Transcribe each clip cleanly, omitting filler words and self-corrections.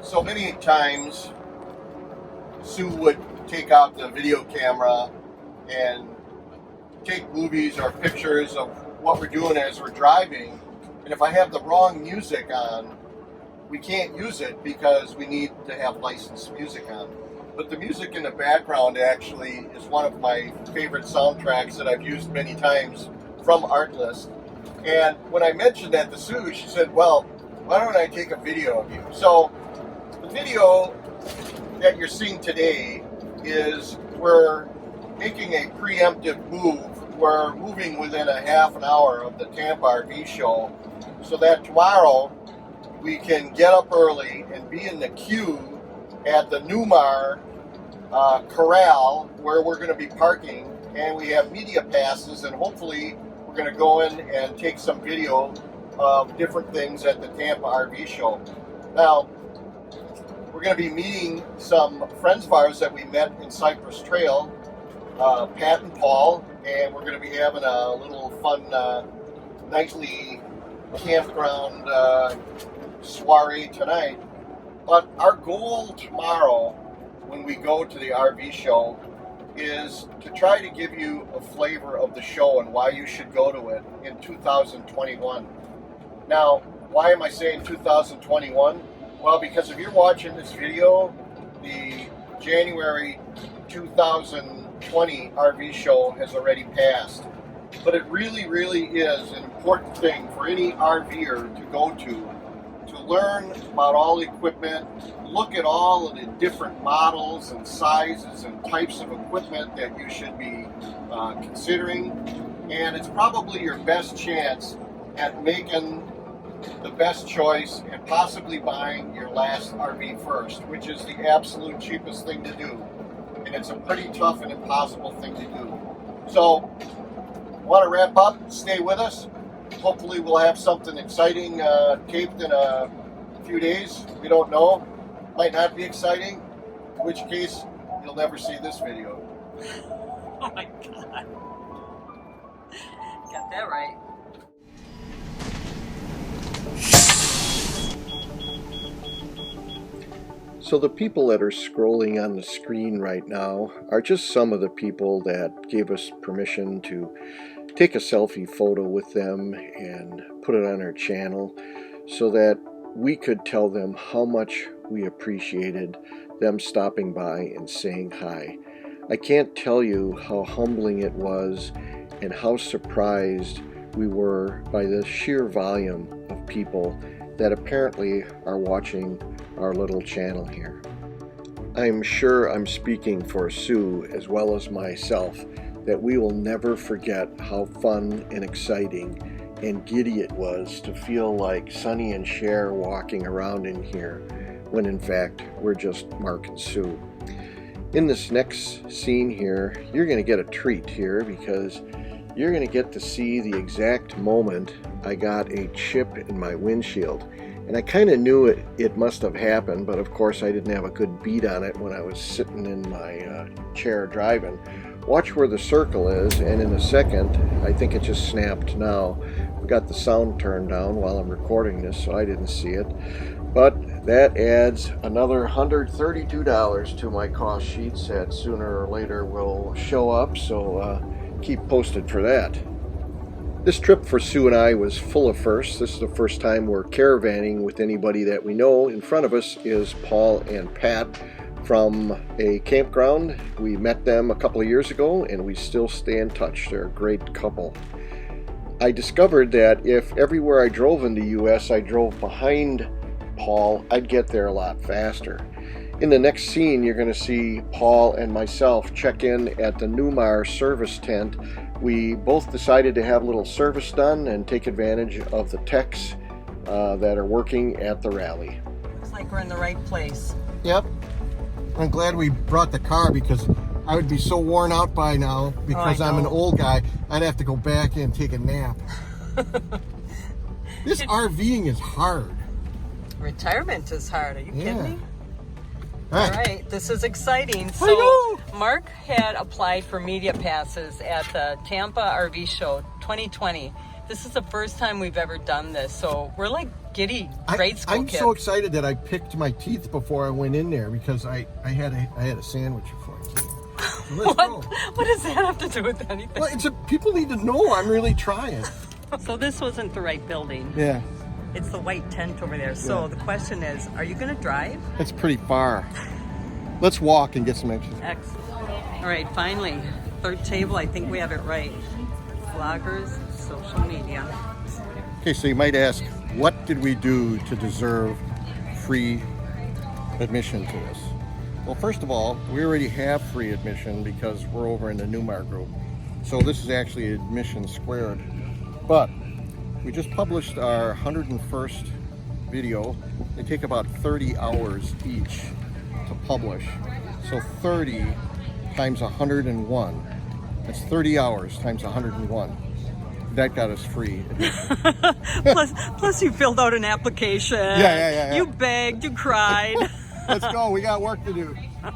So many times, Sue would take out the video camera and take movies or pictures of what we're doing as we're driving. And if I have the wrong music on, we can't use it because we need to have licensed music on. But the music in the background actually is one of my favorite soundtracks that I've used many times from Artlist. And when I mentioned that to Sue, she said, well, why don't I take a video of you? So the video that you're seeing today is we're making a preemptive move. We're moving within a half an hour of the Tampa RV show so that tomorrow we can get up early and be in the queue at the NEWMAR corral where we're going to be parking, and we have media passes, and hopefully we're going to go in and take some video of different things at the Tampa RV show. Now, we're going to be meeting some friends of ours that we met in Cypress Trail, Pat and Paul, and we're going to be having a little fun nightly campground soiree tonight. But our goal tomorrow when we go to the RV show is to try to give you a flavor of the show and why you should go to it in 2021. Now, why am I saying 2021? Well, because if you're watching this video, the January 2020 RV show has already passed. But it really, really is an important thing for any RVer to go to learn about all the equipment, look at all of the different models and sizes and types of equipment that you should be considering. And it's probably your best chance at making the best choice and possibly buying your last RV first, which is the absolute cheapest thing to do. And it's a pretty tough and impossible thing to do. So, want to wrap up? Stay with us. Hopefully we'll have something exciting taped in a few days. We don't know. Might not be exciting, in which case you'll never see this video. Oh my God. Got that right. So the people that are scrolling on the screen right now are just some of the people that gave us permission to take a selfie photo with them and put it on our channel so that we could tell them how much we appreciated them stopping by and saying hi. I can't tell you how humbling it was and how surprised we were by the sheer volume of people that apparently are watching our little channel here. I'm sure I'm speaking for Sue as well as myself that we will never forget how fun and exciting and giddy it was to feel like Sonny and Cher walking around in here when in fact we're just Mark and Sue. In this next scene here, you're going to get a treat here because you're going to get to see the exact moment I got a chip in my windshield. And I kind of knew it must have happened, but of course I didn't have a good beat on it when I was sitting in my chair driving. Watch where the circle is, and in a second, I think it just snapped now. We got the sound turned down while I'm recording this, so I didn't see it. But that adds another $132 to my cost sheets that sooner or later will show up, so keep posted for that. This trip for Sue and I was full of firsts. This is the first time we're caravanning with anybody that we know. In front of us is Paul and Pat from a campground. We met them a couple of years ago and we still stay in touch. They're a great couple. I discovered that if everywhere I drove in the US I drove behind Paul, I'd get there a lot faster. In the next scene, you're going to see Paul and myself check in at the NEWMAR service tent. We both decided to have a little service done and take advantage of the techs that are working at the rally. Looks like we're in the right place. Yep. I'm glad we brought the car because I would be so worn out by now because I'm an old guy. I'd have to go back and take a nap. This RVing is hard. Retirement is hard. Are you kidding me? All right, this is exciting. So Mark had applied for media passes at the Tampa RV Show 2020. This is the first time we've ever done this, so we're like giddy grade school I'm kid. so excited that I picked my teeth before I went in there because I had a sandwich before I came. So let's go. What does that have to do with anything? Well, people need to know I'm really trying. So this wasn't the right building. Yeah. It's the white tent over there. So the question is, are you going to drive? It's pretty far. Let's walk and get some exercise. Excellent. All right, finally, third table. I think we have it right. Vloggers, social media. Okay, so you might ask, what did we do to deserve free admission to this? Well, first of all, we already have free admission because we're over in the NEWMAR group. So this is actually admission squared. But we just published our 101st video. They take about 30 hours each to publish. So 30 times 101. That's 30 hours times 101. That got us free admission. plus you filled out an application. Yeah. You begged, you cried. Let's go. We got work to do. I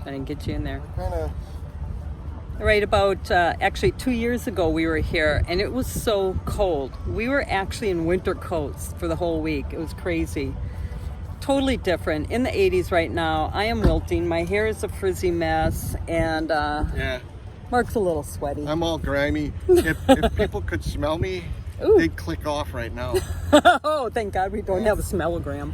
didn't get you in there. Kinda. Right about, actually 2 years ago we were here and it was so cold. We were actually in winter coats for the whole week. It was crazy. Totally different. In the 80s right now. I am wilting. My hair is a frizzy mess and Yeah. Mark's a little sweaty. I'm all grimy. If people could smell me, they'd click off right now. Oh, thank God we don't have a smellogram.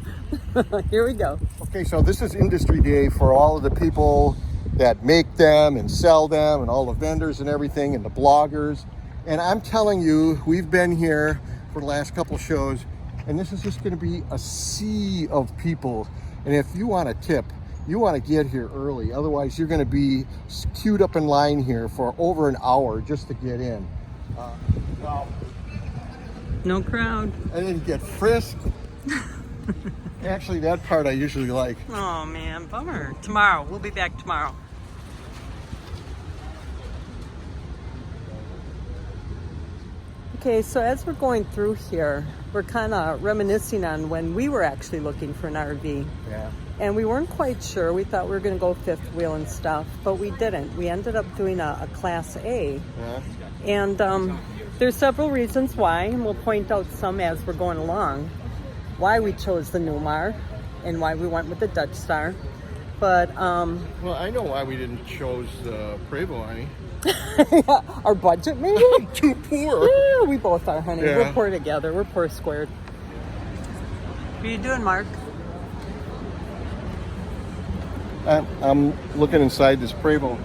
Here we go. Okay, so this is industry day for all of the people that make them and sell them and all the vendors and everything and the bloggers. And I'm telling you, we've been here for the last couple shows and this is just going to be a sea of people. And if you want a tip, you want to get here early. Otherwise, you're going to be queued up in line here for over an hour just to get in. Wow. No crowd. And then get frisked. Actually, that part I usually like. Oh man, bummer. Tomorrow, we'll be back tomorrow. Okay, so as we're going through here, we're kind of reminiscing on when we were actually looking for an RV. Yeah. And we weren't quite sure. We thought we were going to go fifth wheel and stuff, but we didn't. We ended up doing a Class A. Yeah. And there's several reasons why, and we'll point out some as we're going along, why we chose the NEWMAR and why we went with the Dutch Star. But Well, I know why we didn't choose the Prevost, honey. our budget, maybe? I'm too poor. Yeah, we both are, honey. Yeah. We're poor together. We're poor squared. What are you doing, Mark? I'm looking inside this Prevost.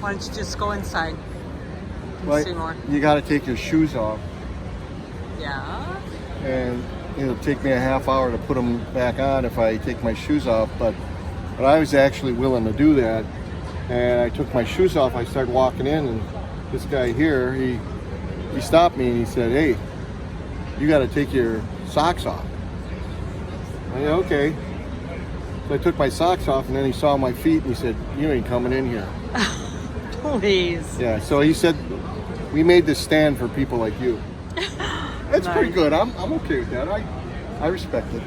Why don't you just go inside and Right? see more? You got to take your shoes off, Yeah. and it'll take me a half hour to put them back on if I take my shoes off. But I was actually willing to do that, and I took my shoes off. I started walking in, and this guy here, he stopped me and he said, "Hey, you got to take your socks off." I said, "Okay." So I took my socks off, and then he saw my feet, and he said, "You ain't coming in here." Please. Yeah, so he said, we made this stand for people like you. That's pretty good. I'm okay with that. I respect it.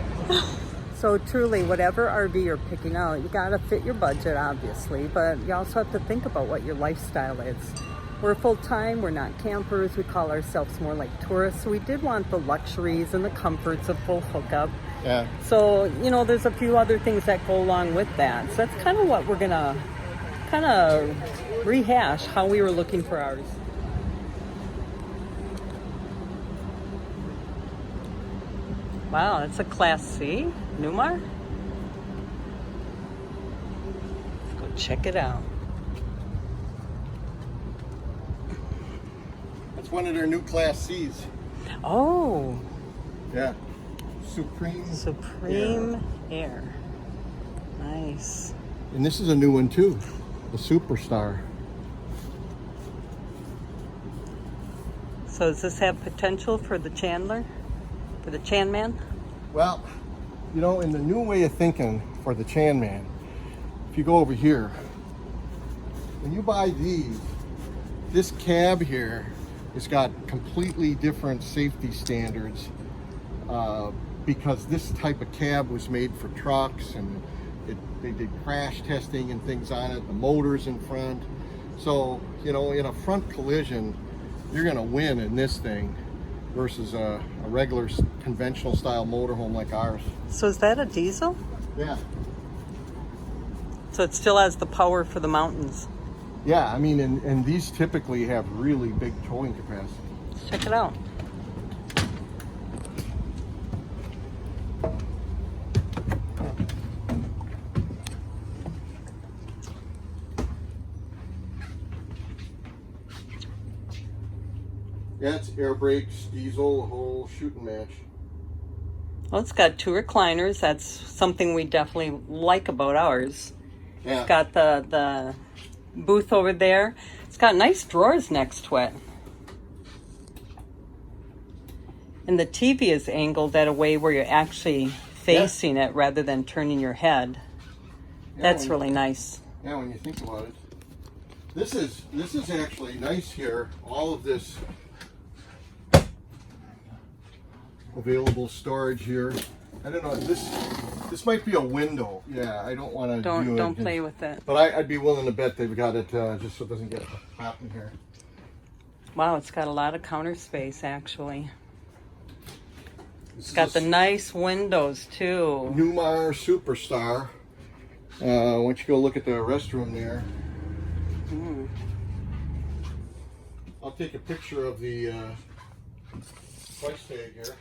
So truly, whatever RV you're picking out, you gotta fit your budget, obviously, but you also have to think about what your lifestyle is. We're full-time, we're not campers, we call ourselves more like tourists, so we did want the luxuries and the comforts of full hookup. Yeah. So, you know, there's a few other things that go along with that. So that's kind of what we're gonna kind of rehash how we were looking for ours. Wow, that's a Class C, NEWMAR? Let's go check it out. That's one of their new Class C's. Oh, Yeah. Supreme. Aire. Nice. And this is a new one too, the Superstar. So does this have potential for the Chandler? For the Chan Man? Well, you know, in the new way of thinking for the Chan Man, if you go over here, when you buy these, this cab here has got completely different safety standards because this type of cab was made for trucks, and they did crash testing and things on it, the motors in front. So, you know, in a front collision, you're gonna win in this thing. versus a regular conventional style motorhome like ours. So is that a diesel? Yeah. So it still has the power for the mountains. Yeah, I mean, and these typically have really big towing capacity. Let's check it out. Yeah, it's air brakes, diesel, a whole shooting match. Well, it's got 2 recliners. That's something we definitely like about ours. Yeah. It's got the booth over there. It's got nice drawers next to it. And the TV is angled that a way where you're actually facing it rather than turning your head. Yeah, That's really nice. Yeah, when you think about it. This is actually nice here. All of this available storage here. I don't know. This might be a window. Yeah, I don't want to. Don't play with it. But I'd be willing to bet they've got it just so it doesn't get hot in here. Wow, it's got a lot of counter space actually. It's got the nice windows too. NEWMAR SUPERSTAR. Why don't you go look at the restroom there? I'll take a picture of the price tag here.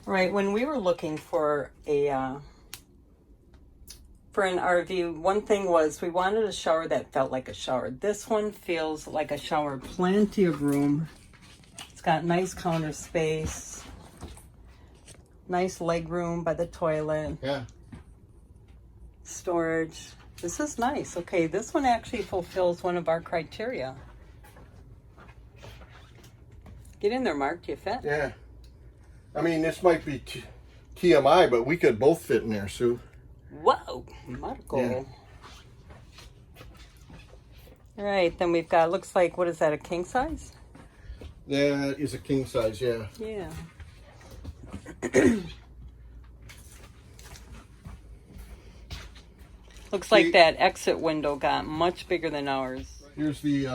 Right, when we were looking for an RV, one thing was we wanted a shower that felt like a shower. This one feels like a shower, plenty of room. It's got nice counter space, nice leg room by the toilet. Yeah. Storage. This is nice. Okay, this one actually fulfills one of our criteria. Get in there, Mark. Do you fit? Yeah. I mean, this might be TMI, but we could both fit in there, Sue. Whoa, Marco. Yeah. All right, then we've got, looks like, what is that, a king size? That is a king size, yeah. Yeah. Looks like that exit window got much bigger than ours. Here's the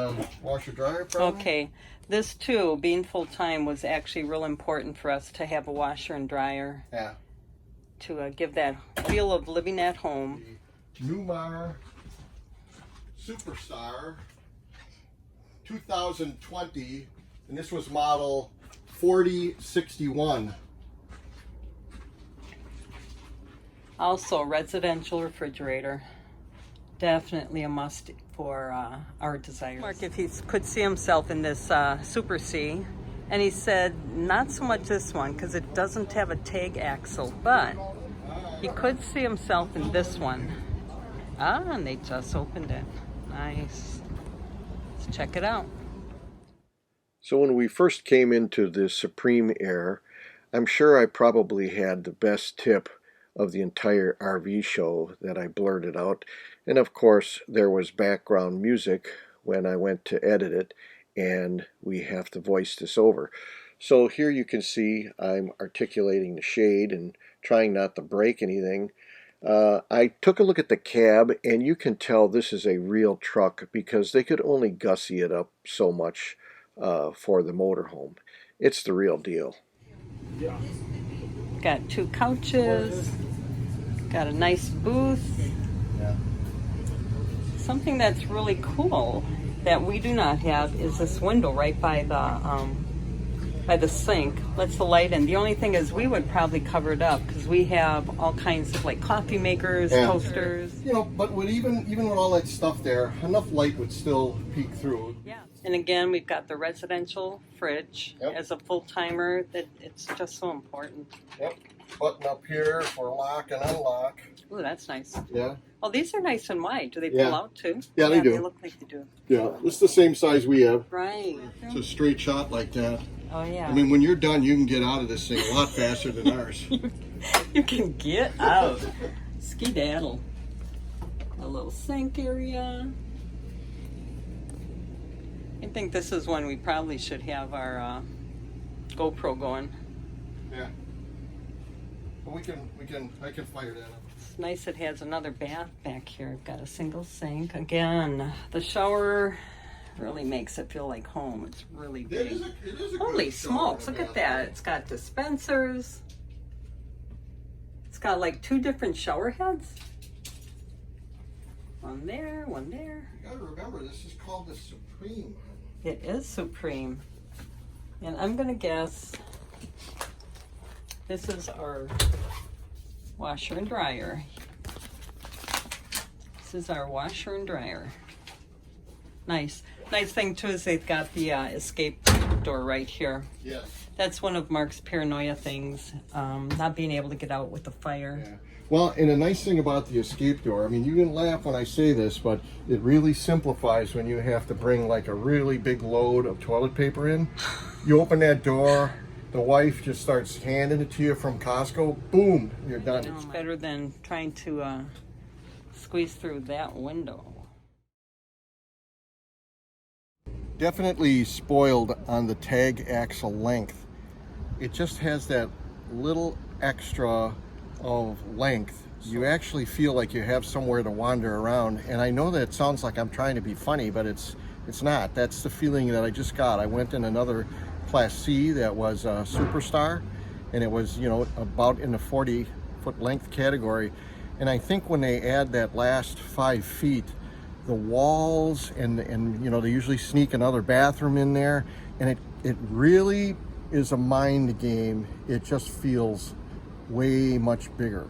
washer dryer probably. Okay, this too, being full-time, was actually real important for us to have a washer and dryer. Yeah. To give that feel of living at home. The NEWMAR Superstar 2020, and this was model 4061. Also, residential refrigerator. Definitely a must for our desires. Mark, if he could see himself in this Super C, and he said not so much this one because it doesn't have a tag axle, but he could see himself in this one. Ah, and they just opened it. Nice. Let's check it out. So when we first came into the Supreme Aire, I'm sure I probably had the best tip of the entire RV show that I blurted out. And of course, there was background music when I went to edit it, and we have to voice this over. So here you can see I'm articulating the shade and trying not to break anything. I took a look at the cab, and you can tell this is a real truck because they could only gussy it up so much for the motorhome. It's the real deal. Yeah. Got 2 couches, got a nice booth. Yeah. Something that's really cool that we do not have is this window right by the sink. Lets the light in. The only thing is we would probably cover it up because we have all kinds of like coffee makers, toasters. You know, but with even with all that stuff there, enough light would still peek through. Yeah. And again, we've got the residential fridge as a full-timer. That it's just so important. Yep. Button up here for lock and unlock. Ooh, that's nice. Yeah. Oh, these are nice and wide. Do they pull out too? Yeah, they do. They look like they do. Yeah, this is the same size we have. Right. It's a straight shot like that. Oh, yeah. I mean, when you're done, you can get out of this thing a lot faster than ours. You can get out. Ski-daddle. A little sink area. I think this is when we probably should have our GoPro going. Yeah. But I can fire that up. It's nice it has another bath back here. Got a single sink. Again, the shower really makes it feel like home. It's really It big. is a Holy good smokes, shower look at that. It's got dispensers. It's got like 2 different shower heads. One there, one there. You gotta remember, this is called the Supreme. It is Supreme. And I'm gonna guess this is our washer and dryer. This is our washer and dryer. Nice. Nice thing too is they've got the escape door right here. Yes. That's one of Mark's paranoia things, not being able to get out with the fire. Yeah. Well, and a nice thing about the escape door, I mean, you can laugh when I say this, but it really simplifies when you have to bring like a really big load of toilet paper in. You open that door, the wife just starts handing it to you from Costco, boom, you're done. It's better than trying to squeeze through that window. Definitely spoiled on the tag axle length. It just has that little extra of length. You actually feel like you have somewhere to wander around, and I know that it sounds like I'm trying to be funny, but it's not. That's the feeling that I just got. I went in another Class C that was a Superstar, and it was, you know, about in the 40-foot length category, and I think when they add that last 5 feet, the walls and you know, they usually sneak another bathroom in there, and it really is a mind game. It just feels way much bigger.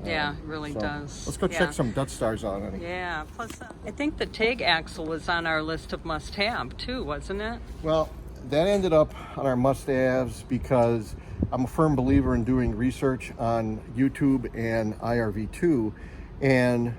Yeah, it really does. Let's go check some Dutch Stars out, honey. Yeah, plus I think the tag axle was on our list of must-have too, wasn't it? Well, that ended up on our must-haves because I'm a firm believer in doing research on YouTube and IRV2, and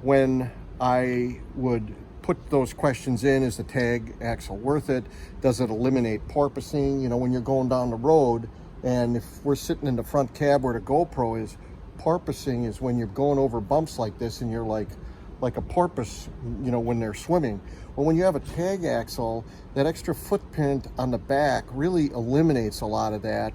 when I would put those questions in, is the tag axle worth it? Does it eliminate porpoising? You know, when you're going down the road, and if we're sitting in the front cab where the GoPro is, porpoising is when you're going over bumps like this and you're like a porpoise, you know, when they're swimming. Well, when you have a tag axle, that extra footprint on the back really eliminates a lot of that.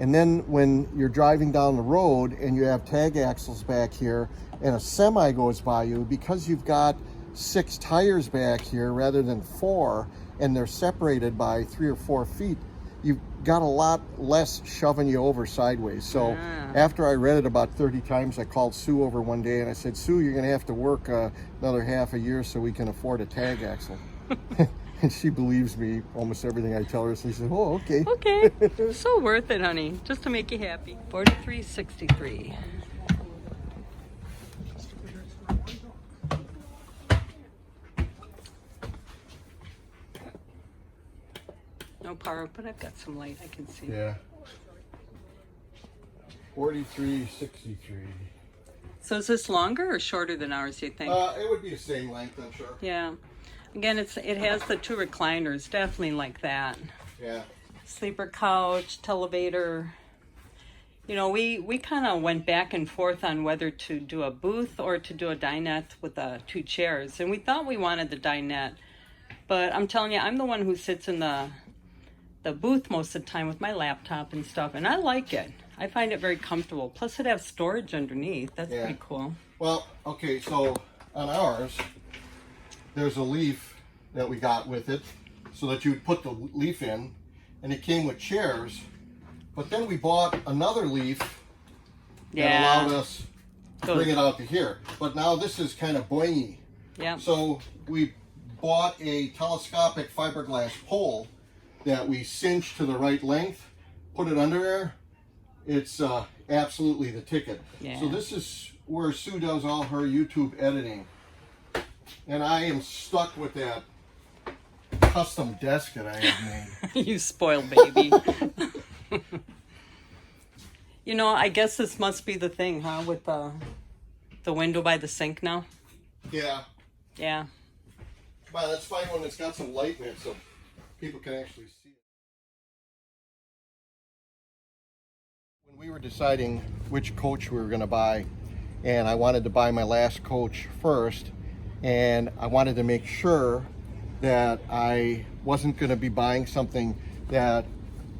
And then when you're driving down the road and you have tag axles back here and a semi goes by you, because you've got 6 tires back here rather than 4, and they're separated by 3 or 4 feet, you've got a lot less shoving you over sideways. So after I read it about 30 times, I called Sue over one day and I said, Sue, you're gonna have to work another half a year so we can afford a tag axle. And she believes me almost everything I tell her. So she said, oh, okay. Okay, so worth it, honey, just to make you happy. 4363. No power, but I've got some light I can see. Yeah. 4363. So is this longer or shorter than ours, do you think? It would be the same length, I'm sure. Yeah. Again, it has the 2 recliners, definitely like that. Yeah. Sleeper couch, televator. You know, we kind of went back and forth on whether to do a booth or to do a dinette with 2 chairs. And we thought we wanted the dinette. But I'm telling you, I'm the one who sits in the booth most of the time with my laptop and stuff. And I like it. I find it very comfortable. Plus it has storage underneath. That's pretty cool. Well, okay, so on ours, there's a leaf that we got with it so that you would put the leaf in, and it came with chairs. But then we bought another leaf that allowed us to bring it out to here. But now this is kind of boingy. Yeah. So we bought a telescopic fiberglass pole that we cinched to the right length, put it under there. It's absolutely the ticket. Yeah. So this is where Sue does all her YouTube editing. And I am stuck with that custom desk that I have made. You spoiled baby. You know, I guess this must be the thing, huh? With the window by the sink now. Yeah. Yeah. Well, let's find one that's got some light in it so people can actually see it. When we were deciding which coach we were going to buy, and I wanted to buy my last coach first, and I wanted to make sure that I wasn't going to be buying something that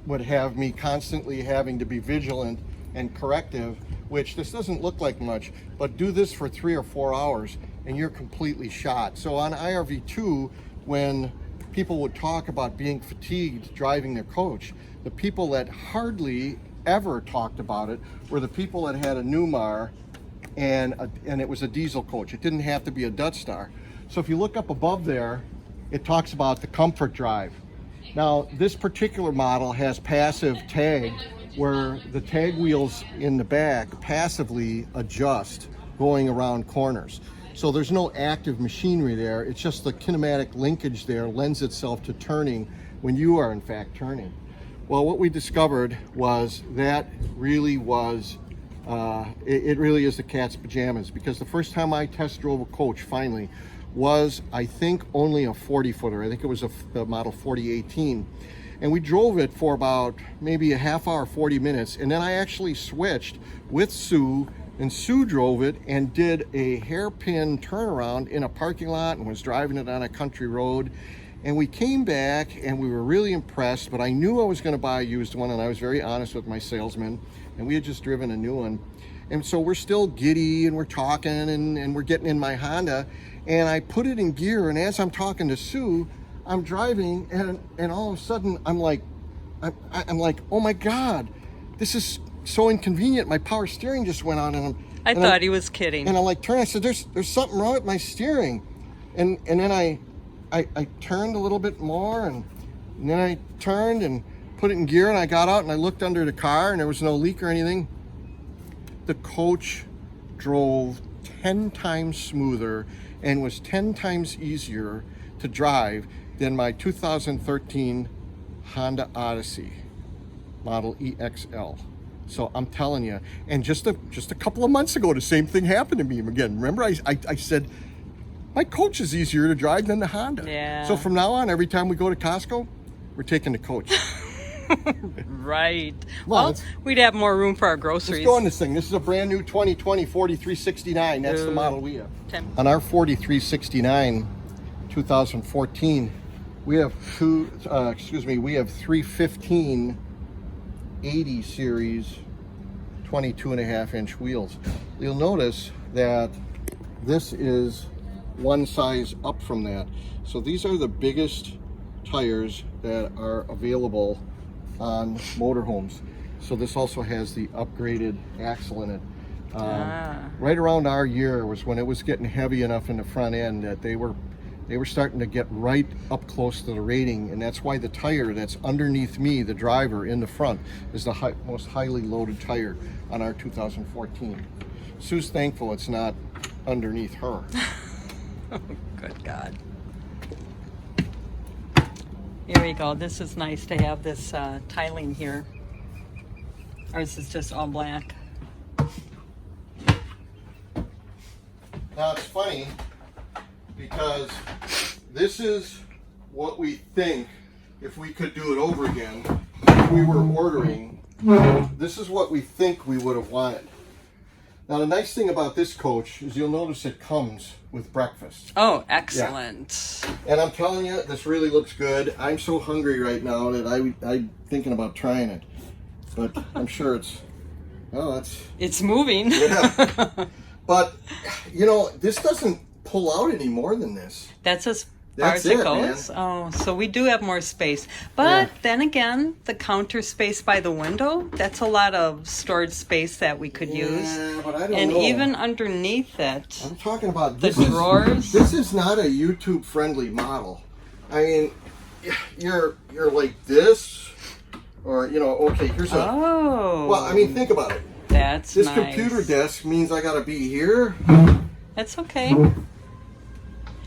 would have me constantly having to be vigilant and corrective, which this doesn't look like much, but do this for 3 or 4 hours and you're completely shot. So on IRV2, when people would talk about being fatigued driving their coach. The people that hardly ever talked about it were the people that had a NEWMAR and it was a diesel coach. It didn't have to be a Dutch Star. So if you look up above there, it talks about the comfort drive. Now, this particular model has passive tag, where the tag wheels in the back passively adjust going around corners. So there's no active machinery there. It's just the kinematic linkage there lends itself to turning when you are in fact turning. Well, what we discovered was that really was, it really is the cat's pajamas, because the first time I test drove a coach finally was, I think, only a 40 footer. I think it was the model 4018. And we drove it for about maybe a half hour, 40 minutes. And then I actually switched with Sue, and Sue drove it and did a hairpin turnaround in a parking lot and was driving it on a country road. And we came back and we were really impressed, but I knew I was going to buy a used one, and I was very honest with my salesman, and we had just driven a new one. And so we're still giddy and we're talking and we're getting in my Honda, and I put it in gear, and as I'm talking to Sue, I'm driving, and all of a sudden I'm like, oh my God, this is so inconvenient. My power steering just went on, and I thought he was kidding. And I'm like, turn. I said, there's something wrong with my steering, and then I turned a little bit more, and then I turned and put it in gear, and I got out and I looked under the car, and there was no leak or anything. The coach drove 10 times smoother and was 10 times easier to drive than my 2013 Honda Odyssey model EXL. So I'm telling you, and just a couple of months ago, the same thing happened to me again. Remember, I said, my coach is easier to drive than the Honda. Yeah. So from now on, every time we go to Costco, we're taking the coach. Right. Well, we'd have more room for our groceries. Let's go on this thing. This is a brand new 2020 4369. That's the model we have. On our 4369 2014, we have we have 315 80 series 22.5-inch wheels. You'll notice that this is one size up from that. So these are the biggest tires that are available on motorhomes. So this also has the upgraded axle in it. Right around our year was when it was getting heavy enough in the front end that they were starting to get right up close to the rating, and that's why the tire that's underneath me, the driver in the front, is the most highly loaded tire on our 2014. Sue's thankful it's not underneath her. Oh, good God. Here we go. This is nice to have this tiling here. Ours is just all black. Now it's funny because this is what we think, if we could do it over again, if we were ordering, this is what we think we would have wanted. Now the nice thing about this coach is you'll notice it comes with breakfast. Oh, excellent. Yeah. And I'm telling you, this really looks good. I'm so hungry right now that I'm thinking about trying it. But I'm sure it's moving. Yeah. But, you know, this doesn't pull out any more than this. That's as far as it goes? Man. Oh, so we do have more space. But then again, the counter space by the window, that's a lot of storage space that we could use. But I don't and know. Even underneath it, I'm talking about the drawers. This is not a YouTube friendly model. I mean, you're like this, or, you know, okay, here's a... Oh. Well, I mean, think about it. That's This nice. computer desk means I gotta be here. That's okay.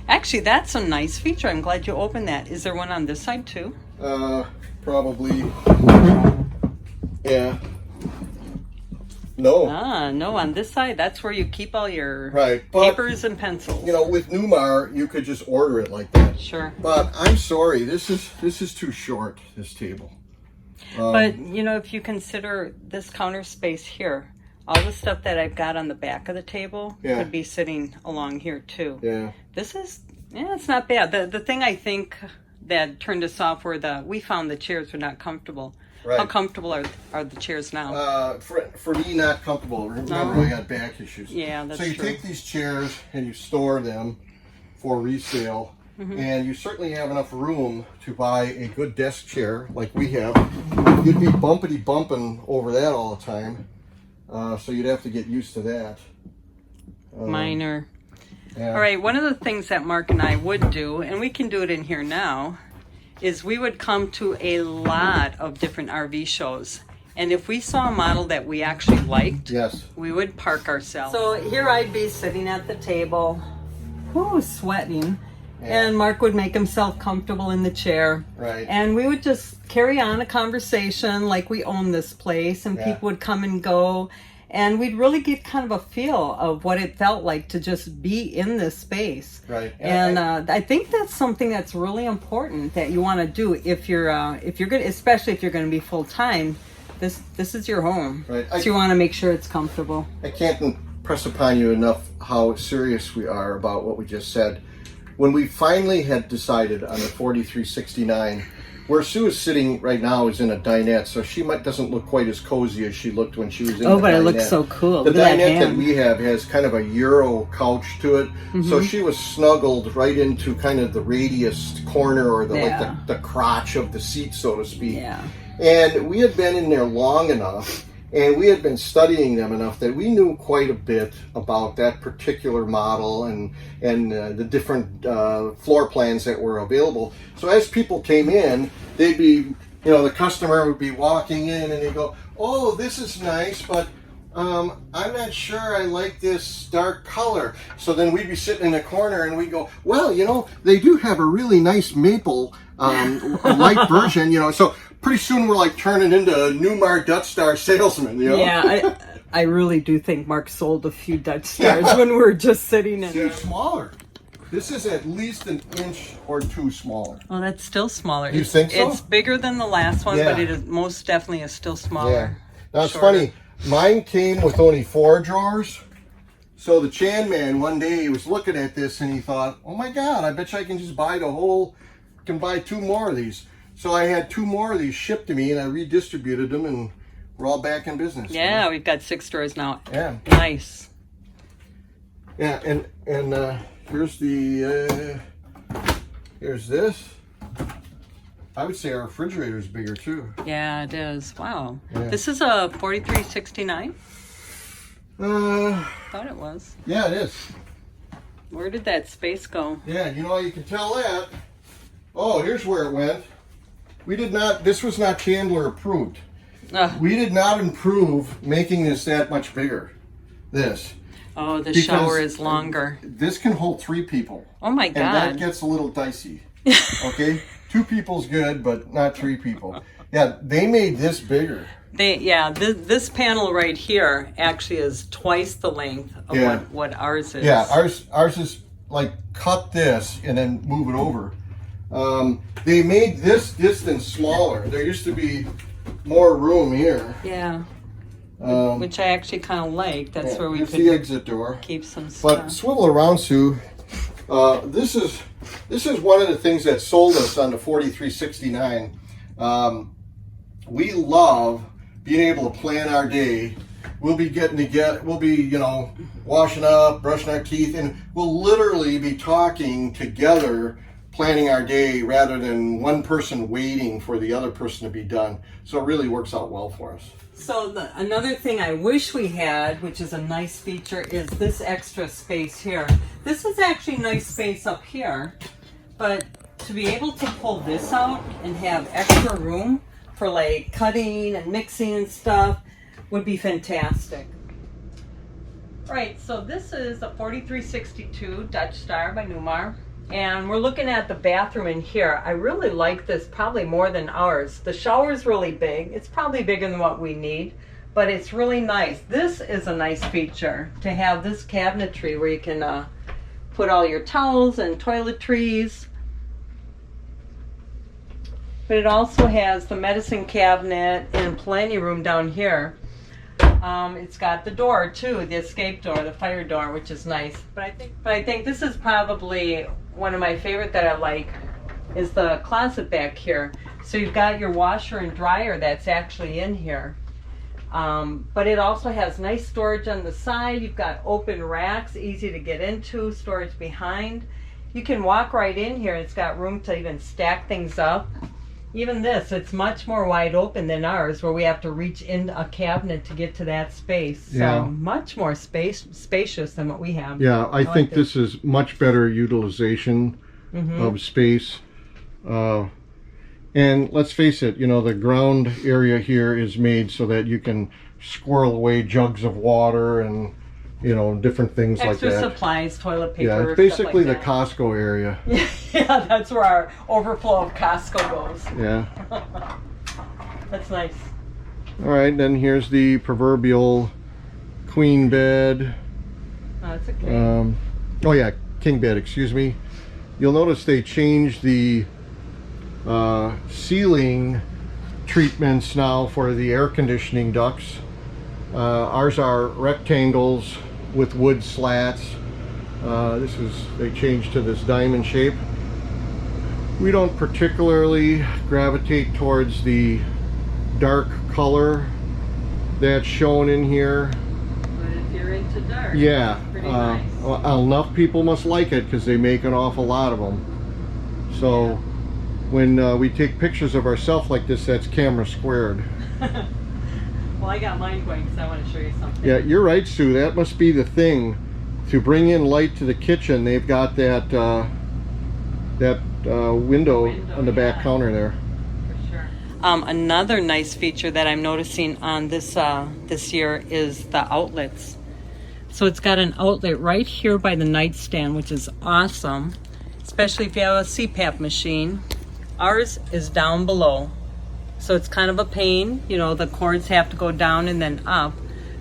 Actually, that's a nice feature. I'm glad you opened that. Is there one on this side too? Probably. Yeah. No. No, on this side, that's where you keep all your papers and pencils. You know, with NEWMAR, you could just order it like that. Sure. But I'm sorry, this is too short, this table. But, you know, if you consider this counter space here, all the stuff that I've got on the back of the table could be sitting along here too. Yeah. This is, it's not bad. The thing I think that turned us off were we found the chairs were not comfortable. Right. How comfortable are the chairs now? For me, not comfortable. Remember, I got back issues. Yeah, that's true. So you take these chairs and you store them for resale. and you certainly have enough room to buy a good desk chair like we have. You'd be bumpity bumping over that all the time, so you'd have to get used to that. Minor. Yeah. All right, one of the things that Mark and I would do, and we can do it in here now, is we would come to a lot of different RV shows. And if we saw a model that we actually liked, Yes. we would park ourselves. So here I'd be sitting at the table, sweating, and Mark would make himself comfortable in the chair. Right. And we would just carry on a conversation like we own this place, and people would come and go. And we'd really get kind of a feel of what it felt like to just be in this space. Right. And I think that's something that's really important that you want to do if you're going, especially if you're going to be full time. This is your home. Right. So you want to make sure it's comfortable. I can't impress upon you enough how serious we are about what we just said. When we finally had decided on the 4369, where Sue is sitting right now is in a dinette, so she doesn't look quite as cozy as she looked when she was in the dinette. Oh, but it looks so cool. The dinette that we have has kind of a Euro couch to it, so she was snuggled right into kind of the radius corner or the crotch of the seat, so to speak. Yeah. And we had been in there long enough, and we had been studying them enough that we knew quite a bit about that particular model and the different floor plans that were available. So as people came in, they'd be, the customer would be walking in and they'd go, "Oh, this is nice, but I'm not sure I like this dark color." So then we'd be sitting in the corner and we'd go, "Well, they do have a really nice maple light version, So pretty soon we're like turning into NEWMAR Dutch Star salesmen, Yeah, I really do think Mark sold a few Dutch Stars when we were just sitting in They're smaller. This is at least an inch or two smaller. Oh, that's still smaller. You think so? It's bigger than the last one, but it is most definitely is still smaller. Yeah. Now it's funny. Mine came with only 4 drawers. So the Chan man one day he was looking at this and he thought, "Oh my God, I bet you I can just buy can buy 2 more of these." So I had 2 more of these shipped to me and I redistributed them and we're all back in business. Yeah, we've got 6 drawers now. Yeah. Nice. Yeah, and here's here's this. I would say our refrigerator is bigger too. Yeah, it is. Wow. Yeah. This is a 4369? Thought it was. Yeah, it is. Where did that space go? Yeah, you can tell that. Oh, here's where it went. This was not Chandler approved. We did not improve making this that much bigger. Oh, the shower is longer. This can hold 3 people. Oh my God. And that gets a little dicey. Okay? 2 people's good, but not 3 people. Yeah, they made this bigger. This panel right here actually is twice the length of what ours is. Yeah, ours is like cut this and then move it over. They made this distance smaller. There used to be more room here. Yeah. Which I actually kind of like. That's where we could the exit door. Keep some stuff. But swivel around, Sue. This is one of the things that sold us on the 4369. We love being able to plan our day. We'll be getting together. We'll be, washing up, brushing our teeth, and we'll literally be talking together, planning our day rather than one person waiting for the other person to be done. So it really works out well for us. So another thing I wish we had, which is a nice feature, is this extra space here. This is actually nice space up here, but to be able to pull this out and have extra room for like cutting and mixing and stuff would be fantastic. Right, so this is a 4362 Dutch Star by NEWMAR. And we're looking at the bathroom in here. I really like this probably more than ours. The shower is really big. It's probably bigger than what we need, but it's really nice. This is a nice feature to have this cabinetry where you can put all your towels and toiletries. But it also has the medicine cabinet and plenty of room down here. It's got the door too, the escape door, the fire door, which is nice. But I think this is probably one of my favorite that I like is the closet back here. So you've got your washer and dryer that's actually in here. But it also has nice storage on the side. You've got open racks, easy to get into, storage behind. You can walk right in here. It's got room to even stack things up. Even this, it's much more wide open than ours, where we have to reach in a cabinet to get to that space. Yeah. So much more spacious than what we have. Yeah, I think like this is much better utilization of space. And let's face it, you know, the ground area here is made so that you can squirrel away jugs of water and, you know, different things like that. Extra supplies, toilet paper. Yeah, it's basically the Costco area. Yeah, that's where our overflow of Costco goes. Yeah. That's nice. All right, then here's the proverbial queen bed. Oh, that's okay. Oh yeah, king bed, excuse me. You'll notice they changed the ceiling treatments now for the air conditioning ducts. Ours are rectangles with wood slats. They changed to this diamond shape. We don't particularly gravitate towards the dark color that's shown in here. But if you're into dark, Yeah, it's pretty nice. well, enough people must like it because they make an awful lot of them. So when we take pictures of ourselves like this, that's camera squared. Well, I got mine going because I want to show you something. Yeah, you're right, Sue. That must be the thing. To bring in light to the kitchen, they've got that window on the back counter there. For sure. Another nice feature that I'm noticing on this year is the outlets. So it's got an outlet right here by the nightstand, which is awesome, especially if you have a CPAP machine. Ours is down below, so it's kind of a pain. You know, the cords have to go down and then up.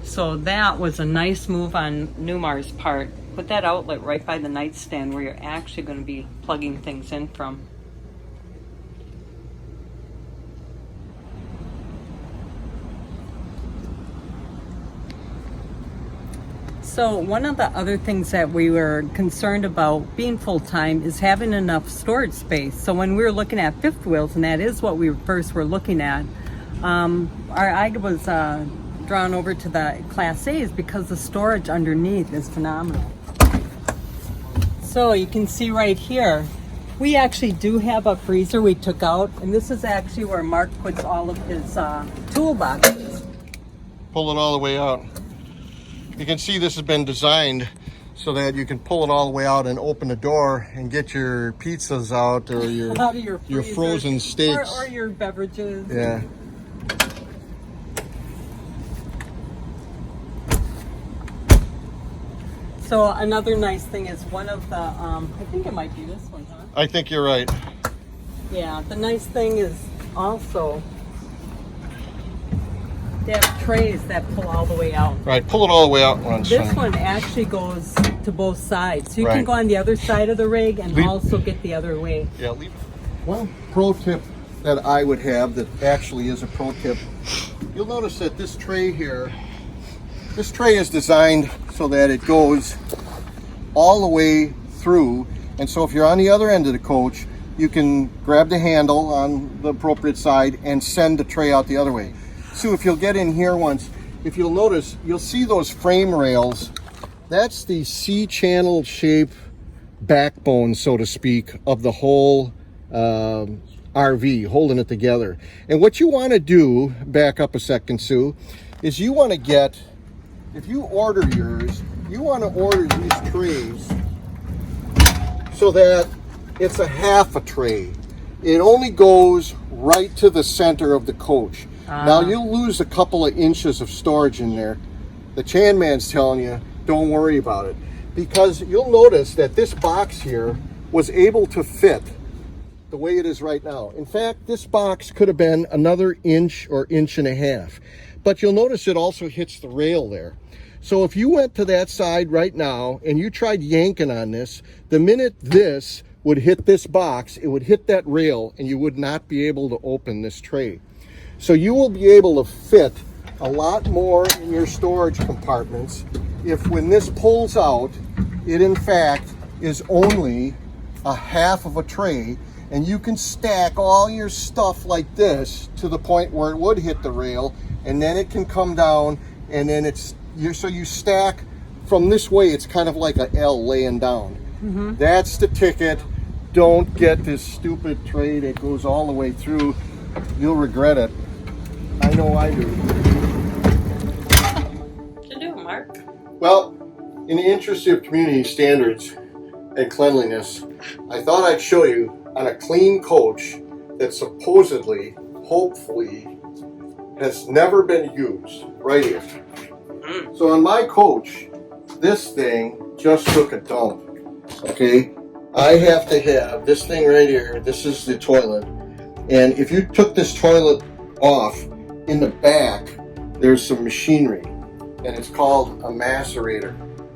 So that was a nice move on NEWMAR's part. Put that outlet right by the nightstand where you're actually going to be plugging things in from. So one of the other things that we were concerned about being full-time is having enough storage space. So when we were looking at fifth wheels, and that is what we first were looking at, our eye was drawn over to the Class A's because the storage underneath is phenomenal. So you can see right here, we actually do have a freezer we took out, and this is actually where Mark puts all of his toolboxes. Pull it all the way out. You can see this has been designed so that you can pull it all the way out and open the door and get your pizzas out or your, out of your frozen steaks. Or your beverages. Yeah. So another nice thing is one of the, I think it might be this one, huh? I think you're right. Yeah, the nice thing is also they have trays that pull all the way out. Right, pull it all the way out. This one actually goes to both sides. So you Right. can go on the other side of the rig and also get the other way. Yeah, leave. One pro tip that I would have that actually is a pro tip, you'll notice that this tray here, this tray is designed so that it goes all the way through. And so if you're on the other end of the coach, you can grab the handle on the appropriate side and send the tray out the other way. So if you'll get in here once, if you'll notice, you'll see those frame rails. That's the C-channel shape backbone, so to speak, of the whole RV, holding it together. And what you want to do, back up a second, Sue, is you want to get, if you order yours, you want to order these trays so that it's a half a tray. It only goes right to the center of the coach. Now you'll lose a couple of inches of storage in there. The Chan Man's telling you, don't worry about it. Because you'll notice that this box here was able to fit the way it is right now. In fact, this box could have been another inch or inch and a half. But you'll notice it also hits the rail there. So if you went to that side right now and you tried yanking on this, the minute this would hit this box, it would hit that rail and you would not be able to open this tray. So you will be able to fit a lot more in your storage compartments if when this pulls out, it in fact is only a half of a tray, and you can stack all your stuff like this to the point where it would hit the rail, and then it can come down, and then so you stack from this way. It's kind of like a L laying down. That's the ticket. Don't get this stupid tray that goes all the way through. You'll regret it. I know I do. What you do, Mark? Well, in the interest of community standards and cleanliness, I thought I'd show you on a clean coach that supposedly, hopefully, has never been used, right here. So on my coach, this thing just took a dump, okay? I have to have this thing right here. This is the toilet. And if you took this toilet off, in the back, there's some machinery, and it's called a macerator.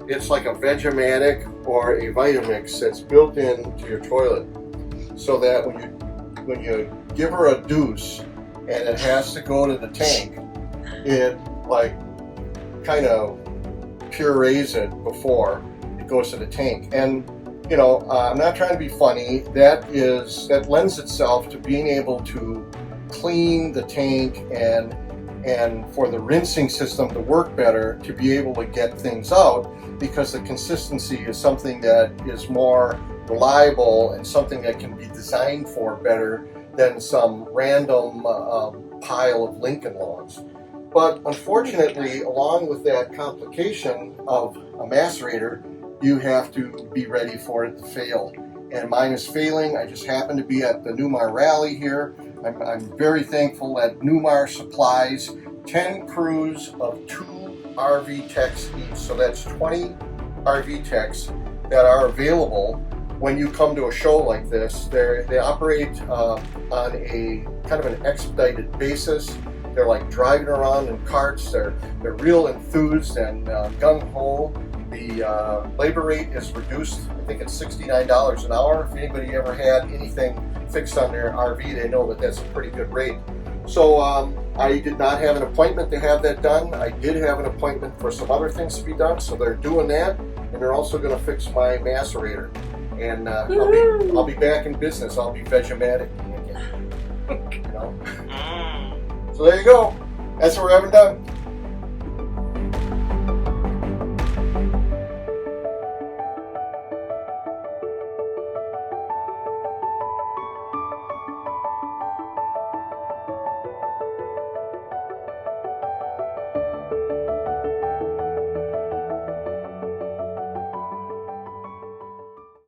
It's like a Vegematic or a Vitamix that's built into your toilet, so that when you give her a deuce and it has to go to the tank, it like kind of purees it before it goes to the tank. And you know, I'm not trying to be funny. That lends itself to being able to clean the tank and for the rinsing system to work better, to be able to get things out, because the consistency is something that is more reliable and something that can be designed for better than some random pile of Lincoln Logs. But unfortunately, along with that complication of a macerator, you have to be ready for it to fail. And mine is failing. I just happened to be at the NEWMAR rally here. I'm very thankful that NEWMAR supplies 10 crews of 2 RV techs each. So that's 20 RV techs that are available when you come to a show like this. They operate on a kind of an expedited basis. They're like driving around in carts. They're real enthused and gung-ho. The labor rate is reduced. I think it's $69 an hour. If anybody ever had anything fixed on their RV, they know that that's a pretty good rate. So I did not have an appointment to have that done. I did have an appointment for some other things to be done, so they're doing that, and they're also going to fix my macerator. And I'll be back in business. I'll be Vegematic again. You know? So there you go. That's what we're having done.